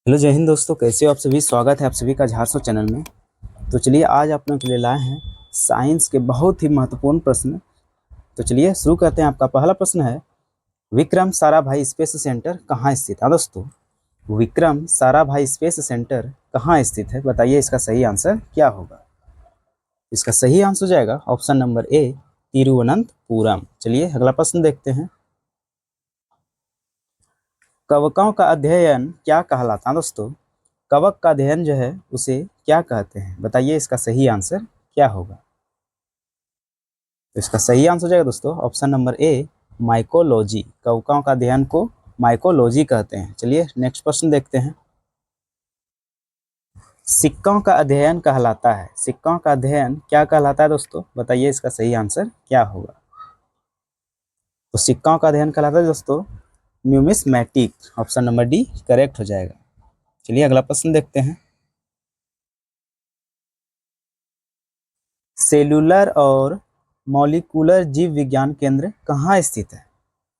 Hello जय हिंद दोस्तों, कैसे हो आप सभी। स्वागत है आप सभी का झारसो चैनल में। तो चलिए आज आप लोगों के लिए लाए हैं साइंस के बहुत ही महत्वपूर्ण प्रश्न। तो चलिए शुरू करते हैं। आपका पहला प्रश्न है, विक्रम साराभाई स्पेस सेंटर कहाँ स्थित है। दोस्तों, विक्रम साराभाई स्पेस सेंटर कहाँ स्थित है, बताइए इसका सही आंसर क्या होगा। इसका सही आंसर हो जाएगा ऑप्शन नंबर ए, तिरुवनंतपुरम। चलिए अगला प्रश्न देखते हैं। कवकों का अध्ययन क्या कहलाता है। दोस्तों, कवक का अध्ययन जो है उसे क्या कहते हैं, बताइए इसका सही आंसर क्या होगा। तो इसका सही आंसर हो जाएगा दोस्तों ऑप्शन नंबर ए, माइकोलॉजी। कवकों का अध्ययन को माइकोलॉजी कहते हैं। चलिए नेक्स्ट प्रश्न देखते हैं। सिक्कों का अध्ययन कहलाता है, सिक्कों का अध्ययन क्या कहलाता है दोस्तों, बताइए इसका सही आंसर क्या होगा। तो सिक्कों का अध्ययन कहलाता है दोस्तों numismatic. Option number D correct हो जाएगा। चलिए अगला प्रश्न देखते हैं। सेलुलर और मॉलिक्यूलर जीव विज्ञान केंद्र कहाँ स्थित है,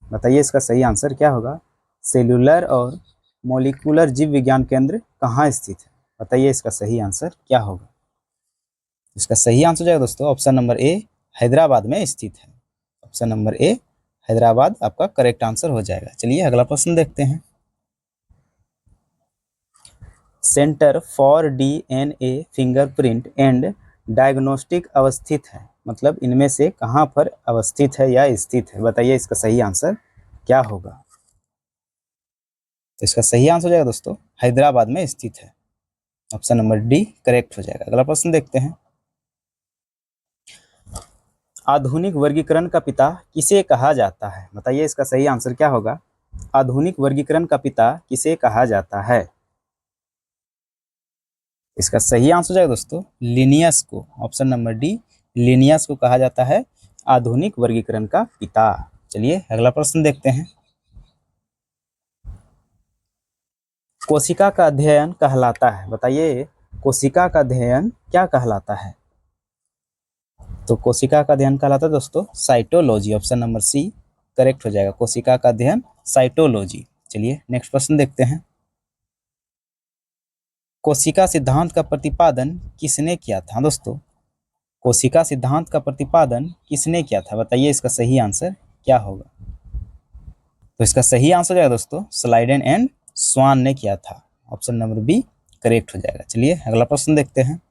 बताइए इसका सही आंसर क्या होगा। सेलुलर और मॉलिक्यूलर जीव विज्ञान केंद्र कहाँ स्थित है, बताइए इसका सही आंसर क्या होगा। इसका सही आंसर जाएगा दोस्तों ऑप्शन नंबर ए, हैदराबाद में स्थित है। ऑप्शन नंबर ए हैदराबाद आपका करेक्ट आंसर हो जाएगा। चलिए अगला प्रश्न देखते हैं। Centre for DNA fingerprint and diagnostic अवस्थित है, मतलब इनमें से कहाँ पर अवस्थित है या स्थित है, बताइए इसका सही आंसर क्या होगा। तो इसका सही आंसर हो जाएगा दोस्तों हैदराबाद में स्थित है। ऑप्शन नंबर डी करेक्ट हो जाएगा। अगला प्रश्न देखते हैं। आधुनिक वर्गीकरण का पिता किसे कहा जाता है, बताइए इसका सही आंसर क्या होगा। आधुनिक वर्गीकरण का पिता किसे कहा जाता है। इसका सही आंसर हो जाएगा दोस्तों लिनियस को। ऑप्शन नंबर डी लिनियस को कहा जाता है आधुनिक वर्गीकरण का पिता। चलिए अगला प्रश्न देखते हैं। कोशिका का अध्ययन कहलाता है, बताइए कोशिका का अध्ययन क्या कहलाता है। तो कोशिका का अध्ययन कहलाता है दोस्तों cytology. Option number C correct हो जाएगा। कोशिका का अध्ययन साइटोलॉजी। चलिए नेक्स्ट प्रश्न देखते हैं। कोशिका सिद्धांत का प्रतिपादन किसने किया था। दोस्तों, कोशिका सिद्धांत का प्रतिपादन किसने किया था, बताइए इसका सही आंसर क्या होगा। तो इसका सही आंसर जाएगा दोस्तों स्लाइडेन एंड स्वान ने किया था। ऑप्शन नंबर बी करेक्ट हो जाएगा। चलिए अगला प्रश्न देखते हैं।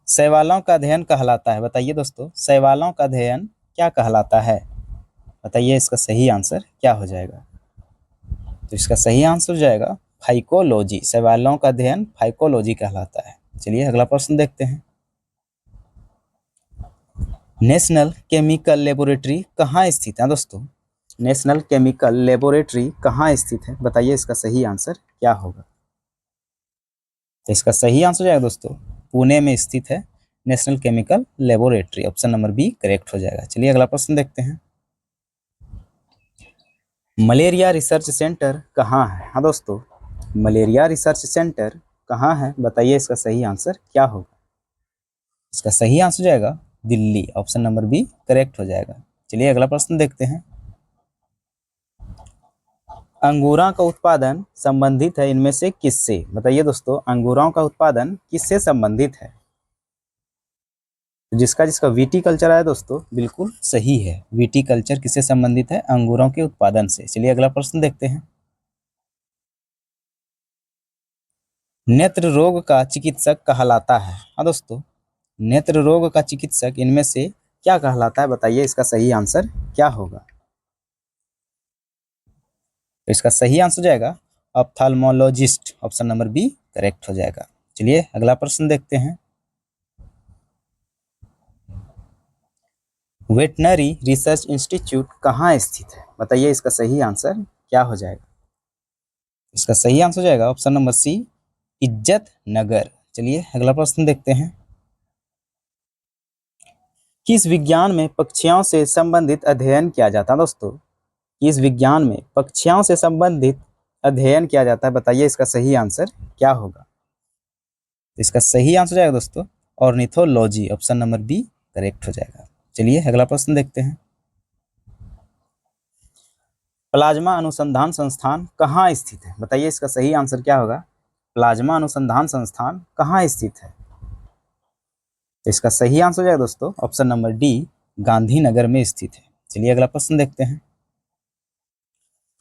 शैवालों का अध्ययन कहलाता है, बताइए दोस्तों शैवालों का अध्ययन क्या कहलाता है, बताइए इसका सही आंसर क्या हो जाएगा। तो इसका सही आंसर हो जाएगा फाइकोलॉजी। शैवालों का अध्ययन फाइकोलॉजी कहलाता है। चलिए अगला प्रश्न देखते हैं। नेशनल केमिकल लेबोरेटरी कहाँ स्थित है। दोस्तों, नेशनल केमिकल लेबोरेटरी कहाँ स्थित है, बताइए इसका सही आंसर क्या होगा। तो इसका सही आंसर जाएगा दोस्तों पुणे में स्थित है National Chemical Laboratory. Option number B correct हो जाएगा। चलिए अगला प्रश्न देखते हैं। मलेरिया रिसर्च सेंटर कहाँ है। हाँ दोस्तों, मलेरिया रिसर्च सेंटर कहाँ है, बताइए इसका सही आंसर क्या होगा। इसका सही आंसर जाएगा Delhi. Option number B correct हो जाएगा। चलिए अगला प्रश्न देखते हैं। अंगूरों का उत्पादन संबंधित है इनमें से किससे, बताइए दोस्तों अंगूरों का उत्पादन किससे संबंधित है। जिसका जिसका वीटी कल्चर है दोस्तों बिल्कुल सही है। वीटी कल्चर किससे संबंधित है, अंगूरों के उत्पादन से। चलिए अगला प्रश्न देखते हैं। नेत्र रोग का चिकित्सक कहलाता है। हाँ दोस्तों, नेत्र रोग का चिकित्सक इनमें से क्या कहलाता है, बताइए इसका सही आंसर क्या होगा। तो इसका सही आंसर जाएगा ऑप्थाल्मोलॉजिस्ट। ऑप्शन नंबर बी करेक्ट हो जाएगा। चलिए अगला प्रश्न देखते हैं। वेटनरी रिसर्च इंस्टीट्यूट कहाँ स्थित है, बताइए इसका सही आंसर क्या हो जाएगा। इसका सही आंसर हो जाएगा ऑप्शन नंबर सी इज्जत नगर। चलिए अगला प्रश्न देखते हैं। किस विज्ञान में पक्षियों से संबंधित अध्ययन किया जाता है। दोस्तों, किस विज्ञान में पक्षियों से संबंधित अध्ययन किया जाता है, बताइए इसका सही आंसर क्या होगा। इसका सही आंसर जाएगा दोस्तों ornithology. Option number B correct हो जाएगा। चलिए अगला प्रश्न देखते हैं। प्लाज्मा अनुसंधान संस्थान कहाँ स्थित है? बताइए इसका सही आंसर क्या होगा? प्लाज्मा अनुसंधान संस्थान कहाँ स्थित है? तो इसका सही आंसर हो जाएगा दोस्तों ऑप्शन नंबर डी, गांधीनगर में स्थित है। चलिए अगला प्रश्न देखते हैं।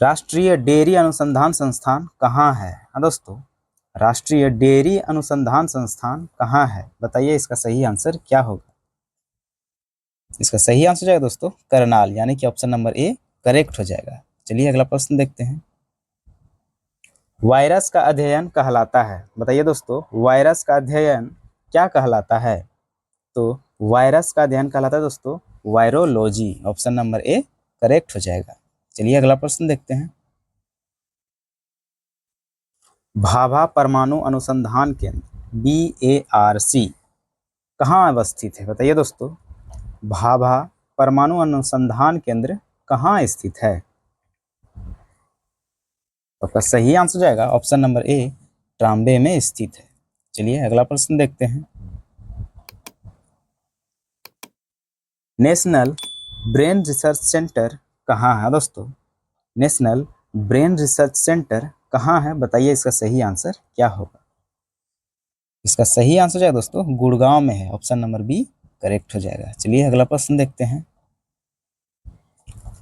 राष्ट्रीय डेयरी अनुसंधान संस्थान कहाँ है? हाँ दोस्तों, राष्ट्रीय डेयरी अनुसंधान संस्थान कहाँ है? बताइए इसका सही आंसर क्या होगा? इसका सही आंसर हो जाएगा दोस्तों करनाल, यानी कि ऑप्शन नंबर ए करेक्ट हो जाएगा। चलिए अगला प्रश्न देखते हैं। वायरस का अध्ययन कहलाता है? बताइए दोस्तों, वायरस का अध्ययन क्या कहलाता है? तो वायरस का अध्ययन कहलाता है दोस्तों virology. Option number A correct हो जाएगा। चलिए अगला प्रश्न देखते हैं। भाभा परमाणु अनुसंधान केंद्र BARC कहाँ अवस्थित है? बताइए दोस्तों, भाभा परमाणु अनुसंधान केंद्र कहाँ स्थित है? तो आपका सही आंसर हो जाएगा ऑप्शन नंबर ए, ट्राम्बे में स्थित है। चलिए अगला प्रश्न देखते हैं। नेशनल ब्रेन रिसर्च सेंटर कहाँ है? दोस्तों, नेशनल ब्रेन रिसर्च सेंटर कहाँ है? बताइए इसका सही आंसर क्या होगा? इसका सही आंसर जाएगा दोस्तों गुड़गांव में है। ऑप्शन नंबर बी करेक्ट हो जाएगा। चलिए अगला प्रश्न देखते हैं।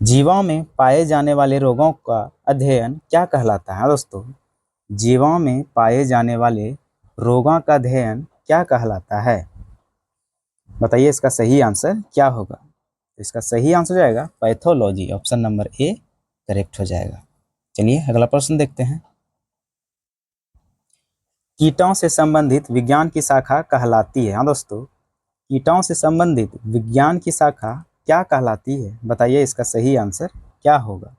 जीवाओं में पाए जाने वाले रोगों का अध्ययन क्या कहलाता है? दोस्तों, जीवाओं में पाए जाने वाले रोगों का अध्ययन क्या कहलाता है? बताइए इसका सही आंसर क्या होगा? इसका सही आंसर जाएगा pathology. Option number A correct हो जाएगा। चलिए अगला प्रश्न देखते हैं। कीटों से संबंधित विज्ञान की शाखा कहलाती है? हाँ दोस्तों, कीटों से संबंधित विज्ञान की शाखा क्या कहलाती है? बताइए इसका सही आंसर क्या होगा?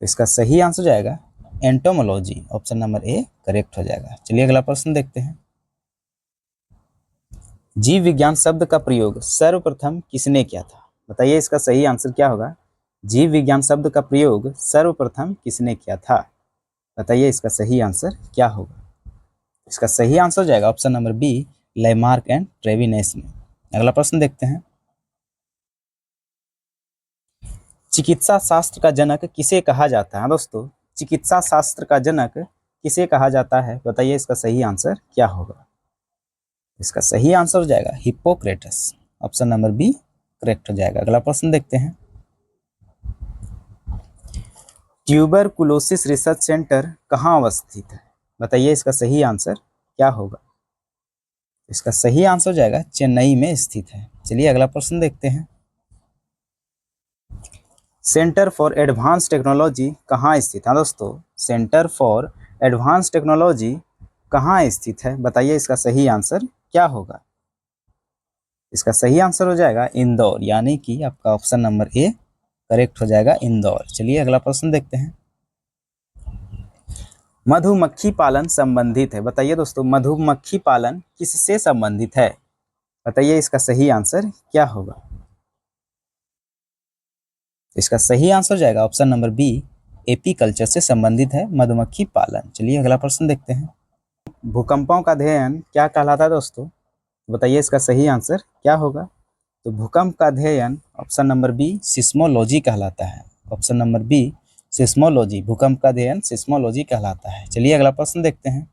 इसका सही आंसर जाएगा entomology. Option number A correct हो जाएगा। चलिए अगला प्रश्न देखते हैं। जीव विज्ञान शब्द का प्रयोग सर्वप्रथम किसने किया था? बताइए इसका सही आंसर क्या होगा? जीव विज्ञान शब्द का प्रयोग सर्वप्रथम किसने किया था? बताइए इसका सही आंसर क्या होगा? इसका सही आंसर हो जाएगा option number B, Lamarck and Treviranus ने। अगला प्रश्न देखते हैं। चिकित्सा शास्त्र का जनक किसे कहा जाता है? दोस्तों, चिकित्सा शास्त्र का जनक किसे कहा जाता है? बताइए इसका सही आंसर क्या होगा? इसका सही आंसर हो जाएगा Hippocrates. Option number B correct हो जाएगा। अगला प्रश्न देखते हैं। ट्यूबरकुलोसिस रिसर्च सेंटर कहाँ अवस्थित है? बताइए इसका सही आंसर क्या होगा? इसका सही आंसर हो जाएगा चेन्नई में स्थित है। चलिए अगला प्रश्न देखते हैं। सेंटर फॉर एडवांस टेक्नोलॉजी कहाँ स्थित है? दोस्तों, सेंटर फॉर एडवांस टेक्नोलॉजी कहाँ स्थित है? बताइए इसका सही आंसर क्या होगा? इसका सही आंसर हो जाएगा इंदौर, यानी कि आपका ऑप्शन नंबर ए करेक्ट हो जाएगा इंदौर। चलिए अगला प्रश्न देखते हैं। मधुमक्खी पालन संबंधित है? बताइए दोस्तों, मधुमक्खी पालन किससे संबंधित है? बताइए इसका सही आंसर क्या होगा? इसका सही आंसर हो जाएगा ऑप्शन नंबर बी, एपीकल्चर से संबंधित है मधुमक्खी पालन। चलिए अगला प्रश्न देखते हैं। भूकंपों का अध्ययन क्या कहलाता है? दोस्तों, बताइए इसका सही आंसर क्या होगा? तो भूकंप का अध्ययन ऑप्शन नंबर बी सिस्मोलॉजी कहलाता है। ऑप्शन नंबर बी सिस्मोलॉजी, भूकंप का अध्ययन सिस्मोलॉजी कहलाता है। चलिए अगला प्रश्न देखते हैं।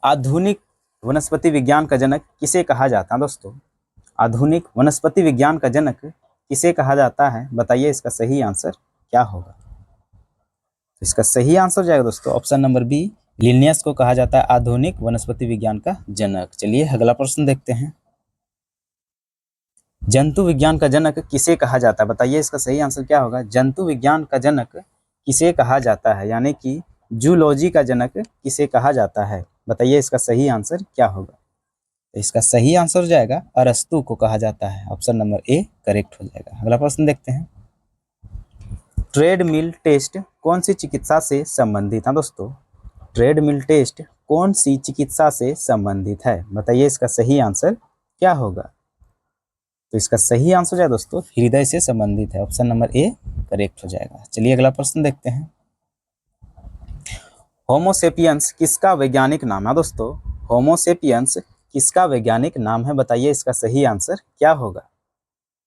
आधुनिक वनस्पति विज्ञान का जनक किसे कहा जाता है? दोस्तों, आधुनिक वनस्पति विज्ञान का जनक किसे कहा जाता है? बताइए इसका सही आंसर क्या होगा? इसका सही आंसर जाएगा दोस्तों ऑप्शन नंबर बी, लिनियस को कहा जाता है आधुनिक वनस्पति विज्ञान का जनक। चलिए अगला प्रश्न देखते हैं। जंतु विज्ञान का जनक किसे कहा जाता है? बताइए इसका सही आंसर क्या होगा? जंतु विज्ञान का जनक किसे कहा जाता है, यानी कि जूलॉजी का जनक किसे कहा जाता है? बताइए इसका सही आंसर क्या होगा? तो इसका सही आंसर हो जाएगा अरस्तु को कहा जाता है। ऑप्शन नंबर ए करेक्ट हो जाएगा। अगला प्रश्न देखते हैं। ट्रेडमिल टेस्ट कौन सी चिकित्सा से संबंधित है? दोस्तों, ट्रेडमिल टेस्ट कौन सी चिकित्सा से संबंधित है? बताइए इसका सही आंसर क्या होगा? तो इसका सही आंसर है दोस्तों हृदय से संबंधित है। ऑप्शन नंबर ए करेक्ट हो जाएगा। चलिए अगला प्रश्न देखते हैं। होमोसेपियंस किसका वैज्ञानिक नाम है? दोस्तों, होमोसेपियंस किसका वैज्ञानिक नाम है? बताइए इसका सही आंसर क्या होगा?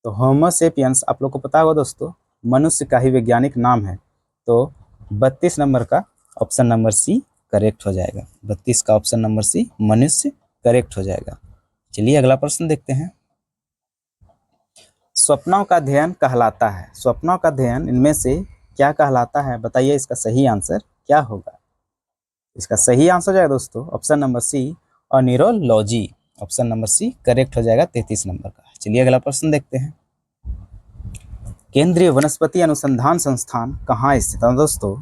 तो होमोसेपियंस आप लोग को पता होगा दोस्तों मनुष्य का ही वैज्ञानिक नाम है। तो 32 नंबर का ऑप्शन नंबर सी करेक्ट हो जाएगा। 32 का ऑप्शन नंबर सी मनुष्य करेक्ट हो जाएगा। चलिए अगला प्रश्न देखते हैं। स्वप्नों का अध्ययन कहलाता है, स्वप्नों का अध्ययन इनमें से क्या कहलाता है? बताइए इसका सही आंसर क्या होगा। इसका सही आंसर हो जाएगा दोस्तों option number C neurology. Option number C correct हो जाएगा 33 नंबर का। चलिए अगला प्रश्न देखते हैं। केंद्रीय वनस्पति अनुसंधान संस्थान कहाँ स्थित है? दोस्तों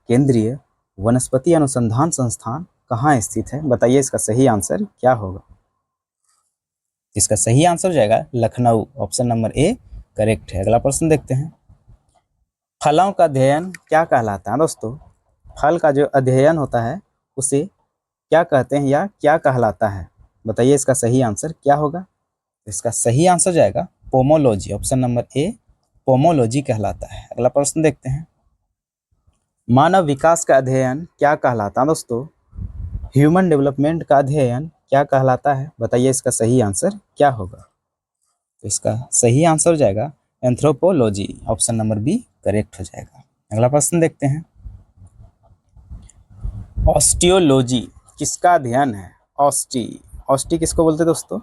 केंद्रीय वनस्पति अनुसंधान संस्थान कहाँ स्थित है? बताइए इसका सही आंसर क्या होगा। इसका सही आंसर हो जाएगा Lucknow. Option number A correct है। अगला प्रश्न देखते हैं। फलों का अध्ययन क्या कहलाता है? दोस्तों फल का जो अध्ययन होता है उसे क्या कहते हैं या क्या कहलाता है? बताइए इसका सही आंसर क्या होगा। इसका सही आंसर हो जाएगा pomology. Option number A pomology कहलाता है। अगला प्रश्न देखते हैं। मानव विकास का अध्ययन क्या कहलाता है? दोस्तों ह्यूमन डेवलपमेंट का अध्ययन क्या कहलाता है? बताइए इसका सही आंसर क्या होगा। तो इसका सही आंसर हो जाएगा anthropology. Option number B correct हो जाएगा। अगला प्रश्न देखते हैं। ऑस्टियोलॉजी किसका अध्ययन है? ऑस्टी किसको बोलते हैं दोस्तों?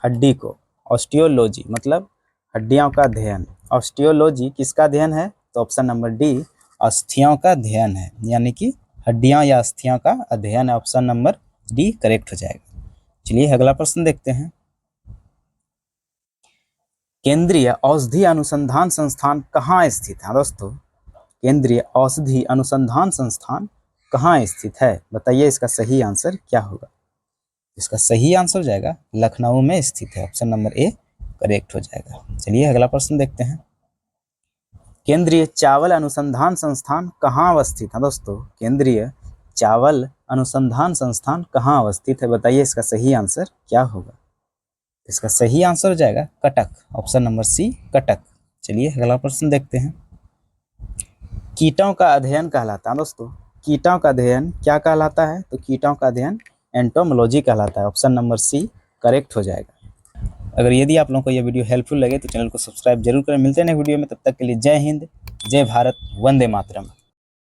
हड्डी को। ऑस्टियोलॉजी मतलब हड्डियों का अध्ययन। ऑस्टियोलॉजी किसका अध्ययन है? तो ऑप्शन नंबर डी अस्थियों का अध्ययन है, यानी कि हड्डियां या अस्थियों का अध्ययन है। ऑप्शन नंबर डी करेक्ट हो जाएगा। चलिए अगला प्रश्न देखते हैं। केंद्रीय औषधि अनुसंधान संस्थान कहाँ स्थित है? दोस्तों केंद्रीय औषधि अनुसंधान संस्थान कहाँ स्थित है? बताइए इसका सही आंसर क्या होगा। इसका सही आंसर हो जाएगा लखनऊ में स्थित है। ऑप्शन नंबर ए करेक्ट हो जाएगा। चलिए अगला प्रश्न देखते हैं। केंद्रीय चावल अनुसंधान संस्थान कहाँ अवस्थित है? दोस्तों केंद्रीय चावल अनुसंधान संस्थान कहाँ अवस्थित है? बताइए इसका सही आंसर क्या होगा। इसका सही आंसर हो जाएगा Cuttack. Option number C Cuttack. चलिए अगला प्रश्न देखते हैं। कीटों का अध्ययन कहलाता है? दोस्तों कीटों का अध्ययन क्या कहलाता है? तो कीटों का अध्ययन एंटोमोलॉजी कहलाता है। ऑप्शन नंबर सी करेक्ट हो जाएगा। अगर यदि आप लोगों को यह वीडियो हेल्पफुल लगे तो चैनल को सब्सक्राइब जरूर करें। मिलते हैं नए वीडियो में, तब तक के लिए जय हिंद, जय भारत, वंदे मातरम।